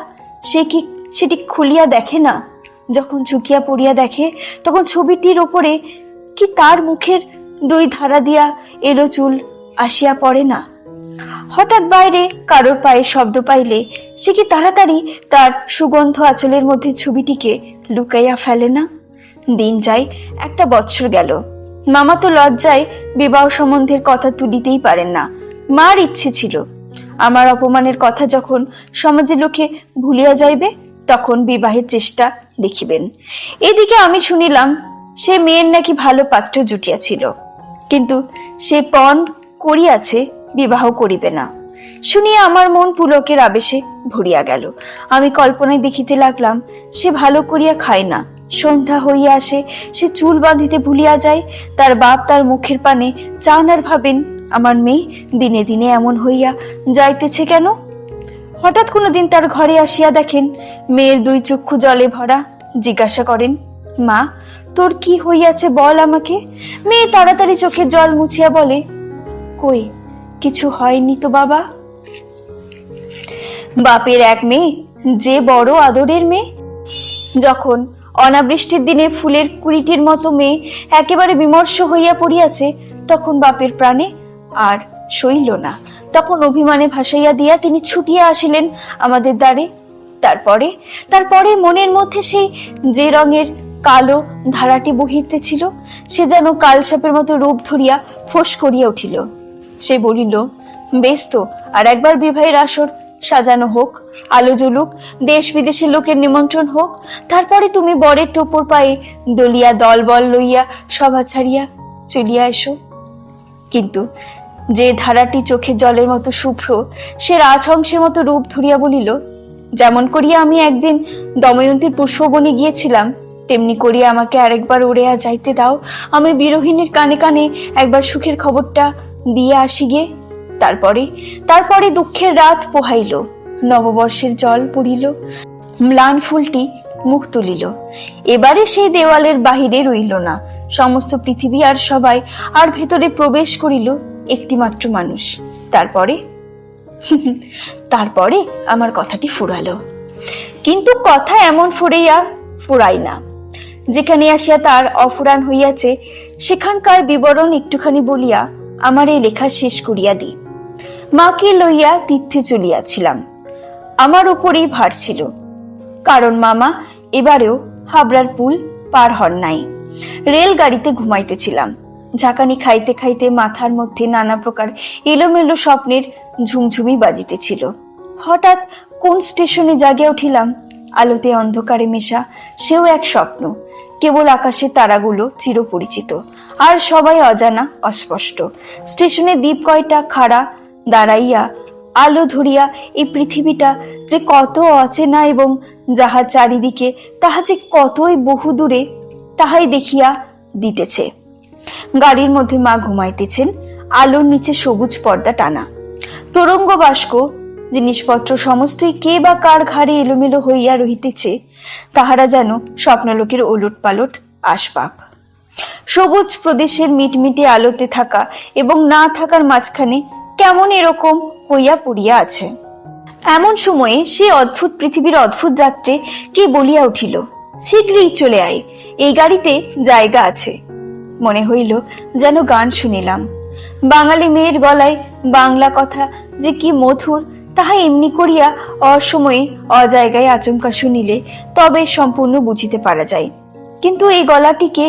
সে কি সেটি খুলিয়া দেখে না? যখন ঝুঁকিয়া পড়িয়া দেখে, তখন ছবিটির ওপরে কি তার মুখের দুই ধারা দিয়া এলো চুল আসিয়া পড়ে না? হঠাৎ বাইরে কারোর পায়ের শব্দ পাইলে সে কি তাড়াতাড়ি তার সুগন্ধ আঁচলের মধ্যে ছবিটিকে লুকাইয়া ফেলে না? দিন যায়, একটা বৎসর গেল। মামা তো লজ্জায় বিবাহ সম্বন্ধের কথা তুলিতেই পারেন না। মার ইচ্ছে ছিল আমার অপমানের কথা যখন সমাজের লোকে ভুলিয়া যাইবে, তখন বিবাহের চেষ্টা দেখিবেন। এদিকে আমি শুনিলাম সে মেয়ের নাকি ভালো পাত্র জুটিয়াছিল, কিন্তু সে পণ করিয়াছে, বিবাহ করিবে না। শুনিয়া আমার মন পুলকের আবেশে ভরিয়া গেল। আমি কল্পনায় দেখিতে লাগলাম সে ভালো করিয়া খায় না, সন্ধ্যা হইয়া আসে, সে চুল বাঁধিতে ভুলিয়া যায়, তার বাপ তার মুখের পানে চান আর ভাবেন আমার মেয়ে দিনে দিনে এমন হইয়া যাইতেছে কেন? হঠাৎ কোনোদিন তার ঘরে আসিয়া দেখেন মেয়ের দুই চক্ষু জলে ভরা। জিজ্ঞাসা করেন, মা তোর কি হইয়াছে বল আমাকে। মেয়ে তাড়াতাড়ি চোখের জল মুছিয়া বলে, কই কিছু হয়নি তো বাবা। বাপের এক মেয়ে যে বড় আদরের মেয়ে, যখন অনাবৃষ্টির দিনে ফুলের কুড়িটির মতো মেয়ে একেবারে বিমর্ষ হইয়া পড়িয়াছে, তখন বাপের প্রাণে আর সইল না। তখন অভিমানে ভাসাইয়া দিয়া তিনি ছুটিয়া আসিলেন আমাদের দ্বারে। তারপরে মনের মধ্যে সেই যে রঙের কালো ধারাটি বহিতেছিল, সে যেন কালসাপের মতো রূপ ধরিয়া ফোঁস করিয়া উঠিল। সে বলিল, বেশ তো, আর একবার বিবাহের আসর সাজানো হোক, আলো জ্বলুক, দেশ বিদেশের লোকের নিমন্ত্রণ হোক, তারপরে তুমি বরের টোপর পায়ে দলিয়া দলবল লইয়া সভা ছাড়িয়া চলিয়া এসো। কিন্তু যে ধারাটি চোখের জলের মতো শুভ্র, সে রাজহংসের মতো রূপ ধরিয়া বলিল, যেমন করিয়া আমি একদিন দময়ন্তীর পুষ্পবনে গিয়েছিলাম, তেমনি করিয়া আমাকে আরেকবার উড়িয়া যাইতে দাও। আমি বিরোহিনীর কানে কানে একবার সুখের খবরটা দিয়ে আসি গে। তারপরে দুঃখের রাত পোহাইল, নববর্ষের জল পড়িল, ম্লান ফুলটি মুখ তুলিল। এবারে সেই দেওয়ালের বাহিরে রইল না সমস্ত পৃথিবী আর সবাই, আর ভেতরে প্রবেশ করিল একটি মাত্র মানুষ। তারপরে আমার কথাটি ফুরালো, কিন্তু কথা এমন ফুরাই না। যেখানে আসিয়া তার অফুরান হইয়াছে, সেখানকার বিবরণ একটুখানি বলিয়া আমার এই লেখা শেষ করিয়া দিই। মাকে লইয়া তীর্থে চলিয়াছিলাম। আমার উপরেই ভার ছিল, কারণ মামা এবারেও হাবড়ার পুল পার হন নাই। রেলগাড়িতে ঘুমাইতেছিলাম। ঝাঁকানি খাইতে খাইতে মাথার মধ্যে নানা প্রকার এলোমেলো স্বপ্নের ঝুমঝুমি বাজিতেছিল। হঠাৎ কোন স্টেশনে জাগিয়া উঠিলাম, আলোতে অন্ধকারে মেশা সেও এক স্বপ্ন। কেবল আকাশে তারাগুলো চিরপরিচিত, আর সবাই অজানা অস্পষ্ট। স্টেশনে দ্বীপ কয়টা খাড়া দাঁড়াইয়া আলো ধরিয়া এই পৃথিবীটা যে কত অচেনা, এবং যাহা চারিদিকে তাহা যে কতই বহু দূরে, তাহাই দেখিয়া দিতেছে। গাড়ির মধ্যে মা ঘুমাইতেছেন, আলোর নিচে সবুজ পর্দা টানা। তরঙ্গ বাস্ক জিনিসপত্র সমস্তই কে বা কার ঘাড়ে এলোমেলো হইয়া রহিতেছে, তাহারা যেন স্বপ্নলোকের ওলট পালট আসবাব। সবুজ প্রদেশের মিটমিটে আলোতে থাকা এবং না থাকার মাঝখানে কেমন এরকম হইয়া পড়িয়া আছে। এমন সময়ে সে অদ্ভুত পৃথিবীর অদ্ভুত রাত্রে কে বলিয়া উঠিল, শীঘ্রই চলে আয়, এই গাড়িতে জায়গা আছে। মনে হইল যেন গান শুনিলাম। বাঙালি মেয়ের গলায় বাংলা কথা যে কি মধুর, তাহা এমনি করিয়া অসময়ে অজায়গায় আচমকা শুনিলে তবে সম্পূর্ণ বুঝিতে পারা যায়। কিন্তু এই গলাটিকে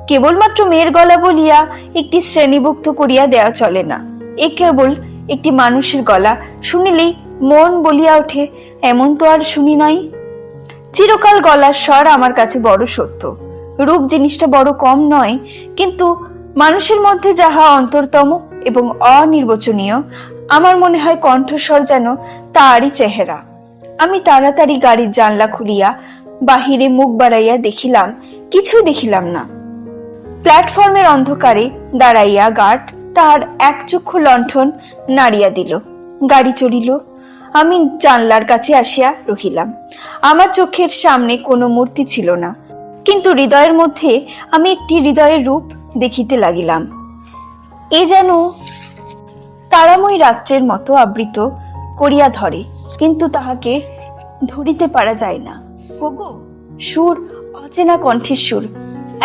কেবলমাত্র মেয়ের গলা বলিয়া একটি শ্রেণীভুক্ত করিয়া দেওয়া চলে না। এ কেবল একটি মানুষের গলা, শুনিলেই মন বলিয়া ওঠে, এমন তো আর শুনি নাই। চিরকাল গলার স্বর আমার কাছে বড় সত্য। রূপ জিনিসটা বড় কম নয়, কিন্তু মানুষের মধ্যে যাহা অন্তরতম এবং অনির্বচনীয়, আমার মনে হয় কণ্ঠস্বর যেন তারই চেহারা। আমি তাড়াতাড়ি গাড়ির জানলা খুলিয়া বাহিরে মুখ বাড়াইয়া দেখিলাম, কিছুই দেখিলাম না। প্ল্যাটফর্মের অন্ধকারে দাঁড়াইয়া গার্ড তাহার একচক্ষু লণ্ঠন নাড়িয়া দিল। গাড়ি চলিল। আমি জানলার কাছে আসিয়া রহিলাম। আমার চোখের সামনে কোনো মূর্তি ছিল না, কিন্তু হৃদয়ের মধ্যে আমি একটি হৃদয়ের রূপ দেখিতে লাগিলাম। এ যেন তারাময় রাত্রের মতো আবৃত করিয়া ধরে, কিন্তু তাহাকে ধরিতে পারা যায় না। ওগো সুর, অচেনা কণ্ঠের সুর,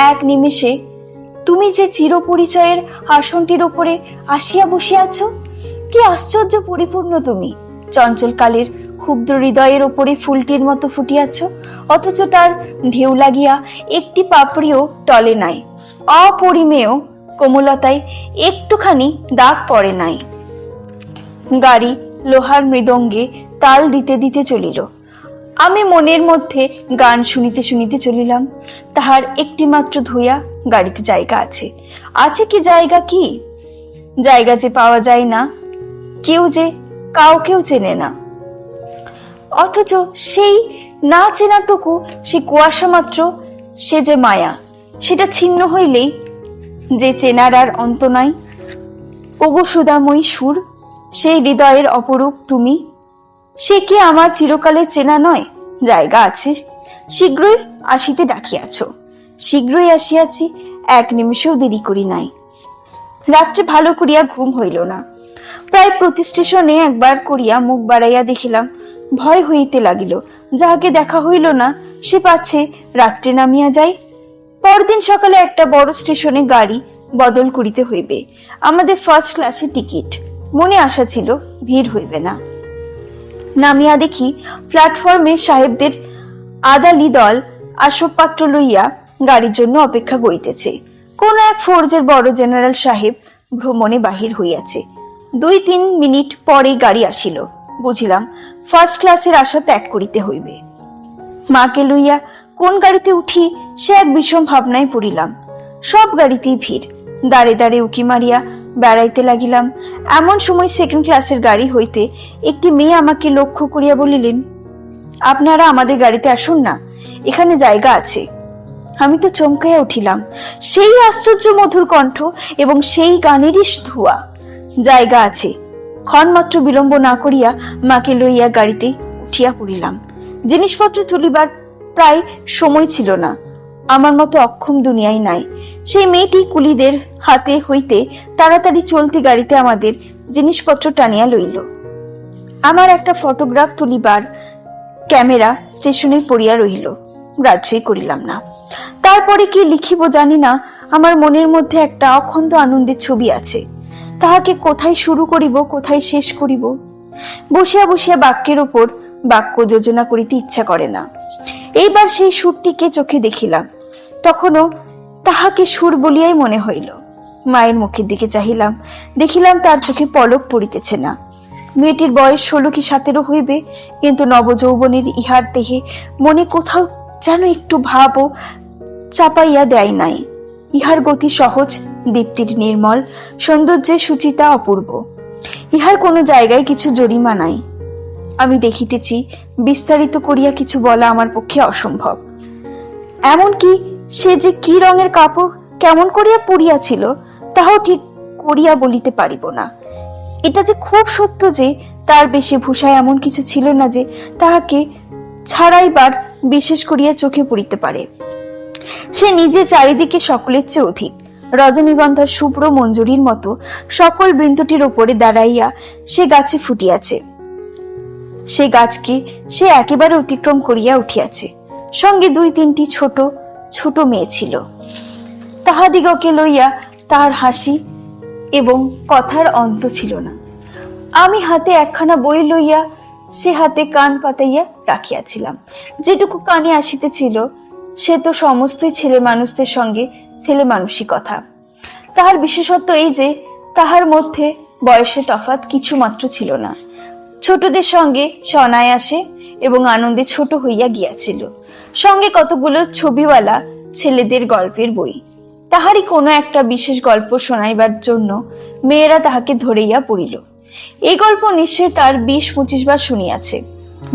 এক নিমেষে তুমি যে চিরপরিচয়ের আসনটির ওপরে আসিয়া বসিয়াছ। কি আশ্চর্য পরিপূর্ণ তুমি! চঞ্চল কালের ক্ষুদ্র হৃদয়ের ওপরে ফুলটির মতো ফুটিয়াছ, অথচ তার ঢেউ লাগিয়া একটি পাপড়িও টলে নাই। অপরিমেয় কোমলতায় একটুখানি দাগ পড়ে নাই। গাড়ি লোহার মৃদঙ্গে তাল দিতে দিতে চলিল। আমি মনের মধ্যে গান শুনিতে শুনিতে চলিলাম। তাহার একটি মাত্র ধুইয়া গাড়িতে জায়গা আছে। আছে কি জায়গা? কি জায়গা যে পাওয়া যায় না, কেউ যে কাউকেও চেনে না, অথচ সেই না চেনাটুকু, সে কুয়াশা মাত্র, সে যে মায়া, সেটা ছিন্ন হইলেই যে চেনার আর অন্ত নাই। ওগো সুধাময়ী সুর, সেই হৃদয়ের অপরূপ তুমি, সে কি আমার চিরকালে চেনা নয়? জায়গা আছে, শীঘ্রই আসিতে ডাকিয়াছ। শীঘ্রই আসিয়াছি, এক নিমিষেও দেরি করি নাই। রাত্রে ভালো করিয়া ঘুম হইল না। প্রায় প্রতি স্টেশনে একবার করিয়া মুখ বাড়াইয়া দেখিলাম। ভয় হইতে লাগিল, যাহাকে দেখা হইল না সে পাছে রাত্রে নামিয়া যায়। পরদিন সকালে একটা বড় স্টেশনে গাড়ি বদল করিতে হইবে। আমাদের ফার্স্ট ক্লাসে টিকিট। মনে আশা ছিল ভিড় হইবে না। নামিয়া দেখি প্ল্যাটফর্মে সাহেবদের আদালি দল আসবাবপত্র লইয়া গাড়ির জন্য অপেক্ষা করিতেছে। কোন এক ফৌজের বড় জেনারেল সাহেব ভ্রমণে বাহির হইয়াছে। 2-3 মিনিট পরে গাড়ি আসিল। বুঝিলাম ফার্স্ট ক্লাসের আশা ত্যাগ করিতে হইবে। মাকে লইয়া কোন গাড়িতে উঠি সে এক বিষম ভাবনায় পড়িলাম। সব গাড়িতেই ভিড়। দাঁড়ে দাঁড়ে উকি মারিয়া বেড়াইতে লাগিলাম। এমন সময় সেকেন্ড ক্লাসের গাড়ি হইতে একটি মেয়ে আমাকে লক্ষ্য করিয়া বলিলেন, আপনারা আমাদের গাড়িতে আসুন না, এখানে জায়গা আছে। আমি তো চমকাইয়া উঠিলাম। সেই আশ্চর্য মধুর কণ্ঠ এবং সেই গানেরই ধোঁয়া। জায়গা আছে। ক্ষণমাত্র বিলম্ব না করিয়া মাকে লইয়া গাড়িতে উঠিয়া পড়িলাম। জিনিসপত্র তুলিবার প্রায় সময় ছিল না। আমার মতো অক্ষম দুনিয়ায় নাই। সেই মেয়েটি কুলিদের হাতে হইতে তাড়াতাড়ি চলতি গাড়িতে আমাদের জিনিসপত্র টানিয়া লইল। আমার একটা ফটোগ্রাফ তুলিবার ক্যামেরা স্টেশনে পড়িয়া রহিল। গ্রাহ্যই করিলাম না। তারপরে কি লিখিব জানি না। আমার মনের মধ্যে একটা অখণ্ড আনন্দের ছবি আছে। তাহাকে কোথায় শুরু করিব, কোথায় শেষ করিব, বসিয়া বসিয়া বাক্যের ওপর বাক্য যোজনা করিতে ইচ্ছা করে না। এইবার সেই সুরটিকে চোখে দেখিলাম। তখনও তাহাকে সুর বলিয়াই মনে হইল। মায়ের মুখের দিকে চাহিলাম। দেখিলাম তার চোখে পলক পড়িতেছে না। মেয়েটির বয়স 16 কি 17 হইবে, কিন্তু নবযৌবনের ইহার দেহে মনে কোথাও যেন একটু ভাবও চাপাইয়া দেয় নাই। ইহার গতি সহজ, দীপ্তির নির্মল, সৌন্দর্যের সুচিতা অপূর্ব। ইহার কোনো জায়গায় কিছু জরিমা নাই। আমি দেখিতেছি, বিস্তারিত করিয়া কিছু বলা আমার পক্ষে অসম্ভব। এমনকি সে যে কি রঙের কাপড় কেমন করিয়া পরিয়াছিল তাহাও ঠিক করিয়া বলিতে পারিব না। এটা যে খুব সত্য যে তার বেশভূষায় এমন কিছু ছিল না যে তাহাকে ছাড়াইবার বিশেষ করিয়া চোখে পড়িতে পারে। সে নিজে চারিদিকে সকলের চেয়ে অধিক রজনীগন্ধার শুভ্র মঞ্জুরির মতো সকল বৃন্তটির ওপরে দাঁড়াইয়া সে গাছে ফুটিয়াছে। সে গাছকে সে একেবারে অতিক্রম করিয়া উঠিয়াছে। সঙ্গে 2-3টি ছোট ছোট মেয়ে ছিল। তাহাদিগকে লইয়া তাহার হাসি এবং কথার অন্ত ছিল না। আমি হাতে একখানা বই লইয়া সে হাতে কান পাতাইয়া রাখিয়াছিলাম। যেটুকু কানে আসিতেছিল সে তো সমস্তই ছেলে মানুষদের সঙ্গে ছেলে মানুষই কথা। তাহার বিশেষত্ব এই যে তাহার মধ্যে বয়সে তফাৎ কিছু মাত্র ছিল না। ছোটদের সঙ্গে সে অনায়াসে এবং আনন্দে ছোট হইয়া গিয়াছিল। সঙ্গে কতগুলো ছবিওয়ালা ছেলেদের গল্পের বই। তাহারই কোনো একটা বিশেষ গল্প শোনাইবার জন্য মেয়েরা তাহাকে ধরিয়া পড়িল। এই গল্প নিশ্চয় তার 20-25 বার শুনিয়াছে।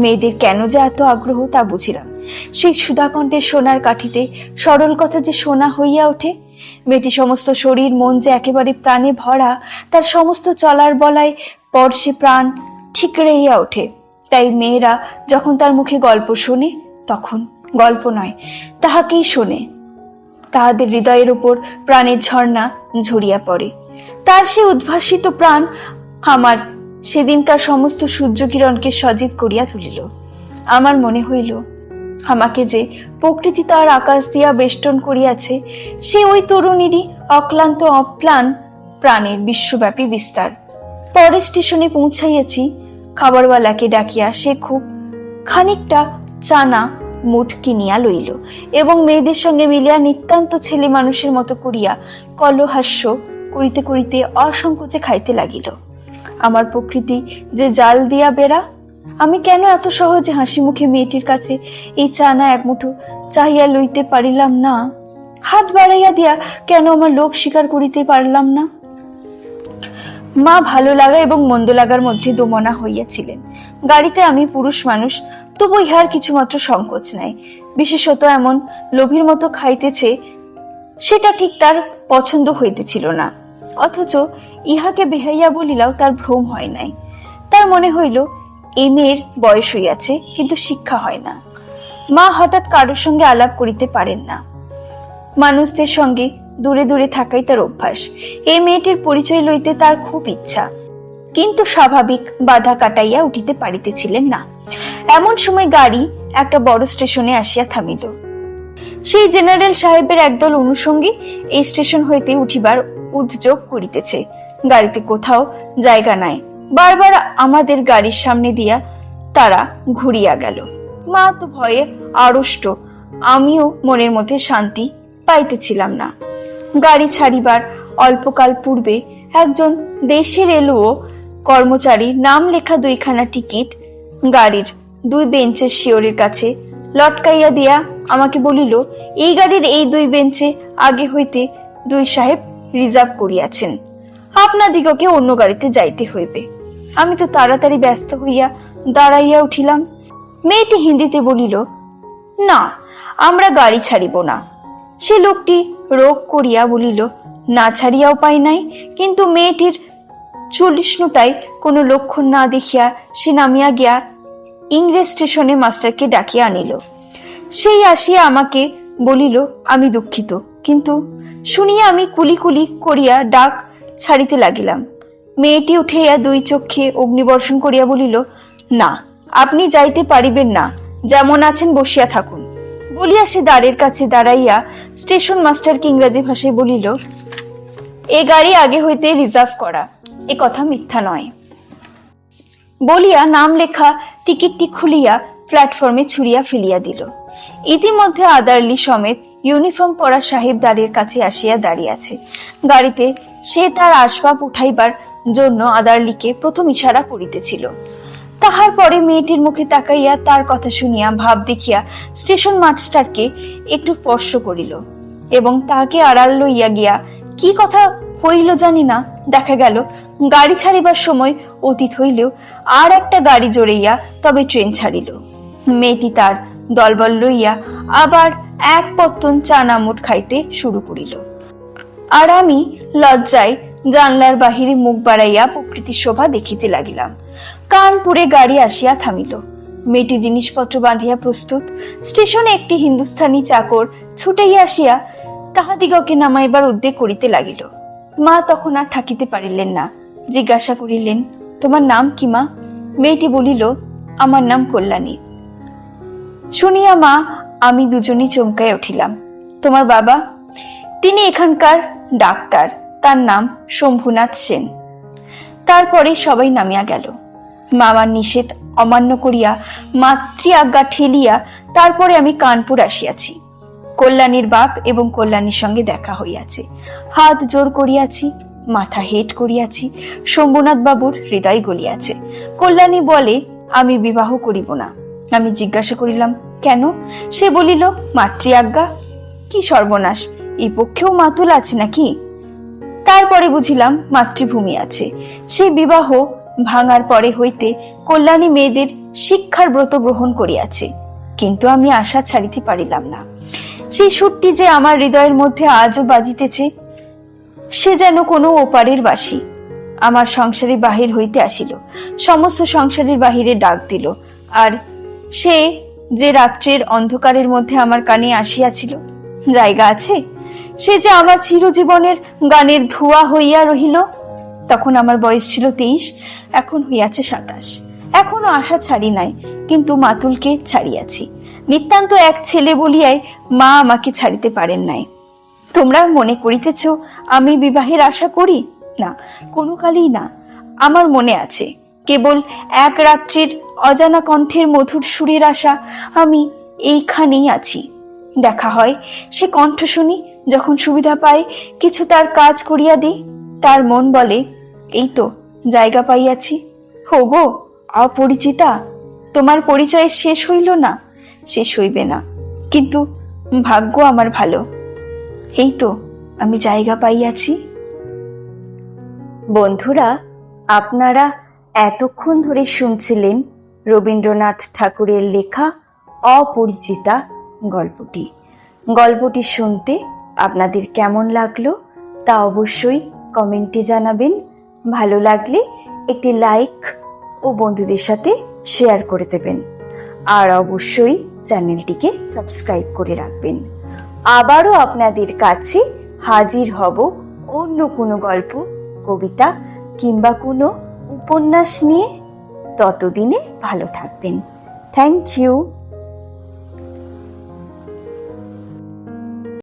মেয়েদের কেন যে এত আগ্রহ তা বুঝিলাম। সেই সুধাকণ্ঠের সোনার কাঠিতে সরল কথা যে সোনা হইয়া ওঠে। মেয়েটি সমস্ত শরীর মন যে একেবারে প্রাণে ভরা, তার সমস্ত চলার বলায় পরশে প্রাণ ঠিকরাইয়া ওঠে। তাই মেয়েরা যখন তার মুখে গল্প শোনে তখন গল্প নয়, তাহাকেই শোনে। তাহাদের হৃদয়ের উপর প্রাণের ঝর্ণা ঝরিয়া পড়ে। তার সে উদ্ভাসিত প্রাণ আমার সেদিনকার সমস্ত সূর্য কিরণকে সজীব করিয়া তুলিল। আমার মনে হইল আমাকে যে প্রকৃতি তার আকাশ দিয়া বেষ্টন করিয়াছে সে ওই তরুণীরই অক্লান্ত অপ্লান প্রাণের বিশ্বব্যাপী বিস্তার। পরে স্টেশনে পৌঁছাইয়াছি। খাবারওয়ালাকে ডাকিয়া সে খুব খানিকটা চানা মুঠ কিনিয়া লইল এবং মেয়েদের সঙ্গে মিলিয়া নিতান্ত ছেলে মানুষের মতো করিয়া কলহাস্য করিতে করিতে অসংকোচে খাইতে লাগিল। আমার প্রকৃতি যে জাল দিয়া বেড়া, আমি কেন এত সহজে হাসি মুখে মেয়েটির কাছে এই চানা এক মুঠো চাহিয়া লইতে পারিলাম না? হাত বাড়াইয়া দিয়া কেন আমার লোভ স্বীকার করিতে পারলাম না? মা ভালো লাগা এবং মন্দ লাগার মধ্যে দোমনা হইয়াছিলেন। গাড়িতে আমি পুরুষ মানুষ, তবু ইহার কিছুমাত্র সংকোচ নাই। বিশেষত এমন লোভীর মতো খাইতেছে সেটা ঠিক তার পছন্দ হইতেছিল না। অথচ ইহাকে বেহাইয়া বলিলাও তার ভ্রম হয় নাই। তার মনে হইল এই মেয়ের বয়স হইয়াছে কিন্তু শিক্ষা হয় না। মা হঠাৎ কারোর সঙ্গে আলাপ করিতে পারেন না। মানুষদের সঙ্গে দূরে দূরে থাকাই তার অভ্যাস। এই মেয়েটির পরিচয় লইতে তার খুব ইচ্ছা, কিন্তু স্বাভাবিক বাধা কাটাইয়া উঠিতে পারিতেছিলেন না। এমন সময় গাড়ি একটা বড় স্টেশনে আসিয়া থামিল। সেই জেনারেল সাহেবের একদল অনুষঙ্গী এই স্টেশন হইতে উঠিবার উদ্যোগ করিতেছে। গাড়িতে কোথাও জায়গা নাই। বারবার আমাদের গাড়ির সামনে দিয়া তারা ঘুরিয়া গেল। মা তো ভয়ে আড়ষ্ট, আমিও মনের মধ্যে শান্তি পাইতেছিলাম না। গাড়ি ছাড়িবার অল্পকাল পূর্বে একজন দেশের রেলওয়ে কর্মচারী নাম লেখা 2খানা টিকিট গাড়ির 2 বেঞ্চের শিওরের কাছে লটকাইয়া দিয়া আমাকে বলিল, এই গাড়ির এই 2 বেঞ্চে আগে হইতে 2 সাহেব রিজার্ভ করিয়াছেন, আপনাদিগকে অন্য গাড়িতে যাইতে হইবে। আমি তো তাড়াতাড়ি ব্যস্ত হইয়া দাঁড়াইয়া উঠিলাম। মেয়েটি হিন্দিতে বলিল, না, আমরা গাড়ি ছাড়িব না। সে লোকটি রোগ করিয়া বলিল, না ছাড়িয়াও পাই নাই। কিন্তু মেয়েটির চলিষ্ণুতায় কোনো লক্ষণ না দেখিয়া সে নামিয়া গিয়া ইংরেজ স্টেশনে মাস্টারকে ডাকিয়া আনিল। সেই আসিয়া আমাকে বলিল, আমি দুঃখিত। কিন্তু শুনিয়া আমি কুলি কুলি করিয়া ডাক ছাড়িতে লাগিলাম। মেয়েটি উঠাইয়া 2 চক্ষে অগ্নিবর্ষণ করিয়া বলিল, না, আপনি যাইতে পারিবেন না, যেমন আছেন বসিয়া থাকুন। বলিয়া সে দ্বারের কাছে দাঁড়াইয়া স্টেশন মাস্টারকে ইংরেজি ভাষায় বলিল, এ গাড়ি আগে হইতে রিজার্ভ করা, এ কথা মিথ্যা নয়। বলিয়া নাম লেখা টিকিটটি খুলিয়া প্ল্যাটফর্মে ছুড়িয়া ফেলিয়া দিল। ইতিমধ্যে আদারলি সমেত ইউনিফর্ম পরা সাহেব দ্বারের কাছে আসিয়া দাঁড়িয়েছে। গাড়িতে সে তার আসবাব উঠাইবার জন্য আদারলিকে প্রথম ইশারা করিতেছিল। তাহার পরে মেয়েটির মুখে তাকাইয়া তার কথা শুনিয়া ভাব দেখিয়া স্টেশন মাস্টারকে একটু স্পর্শ করিল এবং তাহাকে আড়াল লইয়া গিয়া কি কথা হইল জানি না, দেখা গেল গাড়ি ছাড়িবার সময় অতীত হইলেও আর একটা গাড়ি জড়াইয়া তবে ট্রেন ছাড়িল। মেয়েটি তার দলবল লইয়া আবার এক পত্তন চানামুট খাইতে শুরু করিল। আর আমি লজ্জায় জানলার বাহিরে মুখ বাড়াইয়া প্রকৃতির শোভা দেখিতে লাগিলাম। কানপুরে গাড়ি আসিয়া থামিল। মেয়েটি জিনিসপত্র বাঁধিয়া প্রস্তুত। স্টেশনে একটি হিন্দুস্থানি চাকর ছুটাইয়া আসিয়া তাহাদিগকে নামাইবার উদ্যোগ করিতে লাগিল। মা তখন আর থাকিতে পারিলেন না, জিজ্ঞাসা করিলেন, তোমার নাম কি মা? মেয়েটি বলিল, আমার নাম কল্যাণী। শুনিয়া মা আমি দুজনই চমকায় উঠিলাম। তোমার বাবা? তিনি এখানকার ডাক্তার, তার নাম শম্ভুনাথ সেন। তারপরে সবাই নামিয়া গেল। মামার নিষেধ অমান্য করিয়া মাতৃ আজ্ঞা ঠেলিয়া তারপরে আমি কানপুর আসিয়াছি। কল্যাণীর বাপ এবং কল্যাণীর সঙ্গে দেখা হইয়াছে। হাত জোর করিয়াছি, মাথা হেট করিয়াছি। শম্ভুনাথ বাবুর হৃদয় গলিয়াছে। কল্যাণী বলে, আমি বিবাহ করিব না। আমি জিজ্ঞাসা করিলাম, কেন? সে বলিল, মাতৃ আজ্ঞা। কি সর্বনাশ, এই পক্ষেও মাতুল আছে নাকি? তারপরে বুঝিলাম মাতৃভূমি আছে। সেই বিবাহ ভাঙার পরে হইতে কল্যাণী মেয়েদের শিক্ষার ব্রত গ্রহণ করিয়াছে। কিন্তু আমি আশা ছাড়িতে পারিলাম না। সেই সুরটি যে আমার হৃদয়ের মধ্যে আজও বাজিতেছে, সে যেন কোনো ওপারের বাসী। আমার সংসারের বাহির হইতে আসিল, সমস্ত সংসারের বাহিরে ডাক দিল। আর সে যে রাত্রের অন্ধকারের মধ্যে আমার কানে আসিয়াছিল, জায়গা আছে? সে যে আমার চিরজীবনের গানের ধোঁয়া হইয়া রহিল। তখন আমার বয়স ছিল 23, এখন হইয়াছে 27। এখনো আশা ছাড়ি নাই, কিন্তু মাতুলকে ছাড়িয়াছি। নিতান্ত এক ছেলে বলিয়াই মা আমাকে ছাড়িতে পারেন নাই। তোমরা মনে করিতেছ আমি বিবাহের আশা করি? না, কোনো কালেই না। আমার মনে আছে কেবল এক রাত্রির অজানা কণ্ঠের মধুর সুরের আশা। আমি এইখানেই আছি। দেখা হয়, সে কণ্ঠ শুনি, যখন সুবিধা পাই কিছু তার কাজ করিয়া দিই। তার মন বলে, এই তো জায়গা পাইয়াছি। হো গো অপরিচিতা, তোমার পরিচয় শেষ হইল না? শেষ হইবে না, কিন্তু ভাগ্য আমার ভালো। এই তো আমি জায়গা পাইয়াছি। বন্ধুরা, আপনারা এতক্ষণ ধরে শুনছিলেন রবীন্দ্রনাথ ঠাকুরের লেখা অপরিচিতা গল্পটি। গল্পটি শুনতে আপনাদের কেমন লাগলো তা অবশ্যই কমেন্টে জানাবেন। ভালো লাগলে একটি লাইক ও বন্ধুদের সাথে শেয়ার করে দেবেন। আর অবশ্যই চ্যানেলটিকে সাবস্ক্রাইব করে রাখবেন। আবারও আপনাদের কাছে হাজির হব অন্য কোনো গল্প, কবিতা কিংবা কোনো উপন্যাস নিয়ে। ততদিনে ভালো থাকবেন। Thank you.